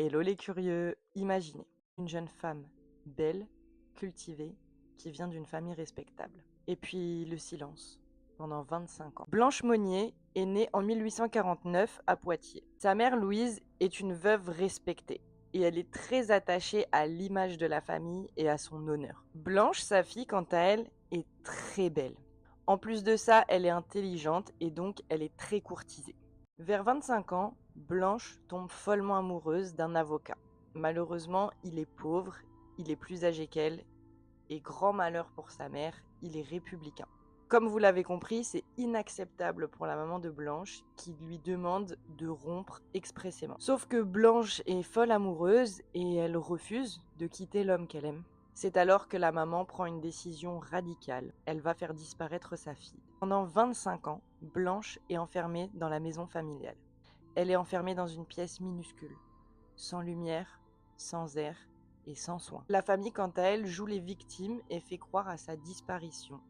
Hello les curieux! Imaginez une jeune femme belle, cultivée, qui vient d'une famille respectable. Et puis le silence pendant 25 ans. Blanche Monnier est née en 1849 à Poitiers. Sa mère Louise est une veuve respectée et elle est très attachée à l'image de la famille et à son honneur. Blanche, sa fille, quant à elle, est très belle. En plus de ça, elle est intelligente et donc elle est très courtisée. Vers 25 ans, Blanche tombe follement amoureuse d'un avocat. Malheureusement, il est pauvre, il est plus âgé qu'elle, et grand malheur pour sa mère, il est républicain. Comme vous l'avez compris, c'est inacceptable pour la maman de Blanche qui lui demande de rompre expressément. Sauf que Blanche est folle amoureuse et elle refuse de quitter l'homme qu'elle aime. C'est alors que la maman prend une décision radicale. Elle va faire disparaître sa fille. Pendant 25 ans, Blanche est enfermée dans la maison familiale. Elle est enfermée dans une pièce minuscule, sans lumière, sans air et sans soins. La famille, quant à elle, joue les victimes et fait croire à sa disparition,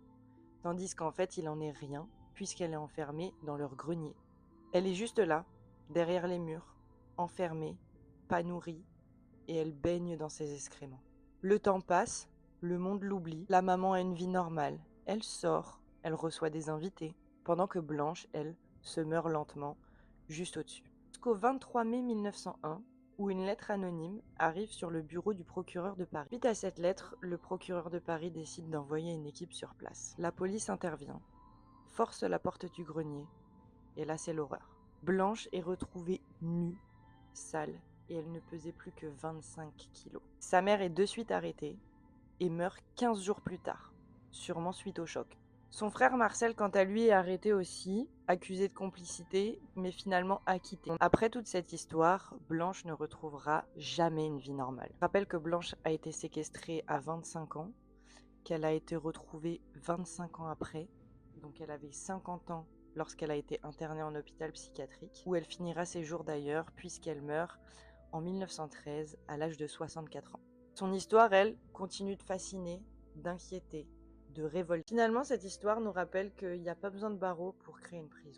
tandis qu'en fait, il en est rien, puisqu'elle est enfermée dans leur grenier. Elle est juste là, derrière les murs, enfermée, pas nourrie, et elle baigne dans ses excréments. Le temps passe, le monde l'oublie, la maman a une vie normale. Elle sort, elle reçoit des invités, pendant que Blanche, elle, se meurt lentement, juste au-dessus. Jusqu'au 23 mai 1901, où une lettre anonyme arrive sur le bureau du procureur de Paris. Suite à cette lettre, le procureur de Paris décide d'envoyer une équipe sur place. La police intervient, force la porte du grenier, et là c'est l'horreur. Blanche est retrouvée nue, sale, et elle ne pesait plus que 25 kilos. Sa mère est de suite arrêtée et meurt 15 jours plus tard, sûrement suite au choc. Son frère Marcel, quant à lui, est arrêté aussi, accusé de complicité, mais finalement acquitté. Après toute cette histoire, Blanche ne retrouvera jamais une vie normale. Je rappelle que Blanche a été séquestrée à 25 ans, qu'elle a été retrouvée 25 ans après, donc elle avait 50 ans lorsqu'elle a été internée en hôpital psychiatrique, où elle finira ses jours d'ailleurs, puisqu'elle meurt en 1913 à l'âge de 64 ans. Son histoire, elle, continue de fasciner, d'inquiéter, de révolter. Finalement, cette histoire nous rappelle qu'il n'y a pas besoin de barreaux pour créer une prison.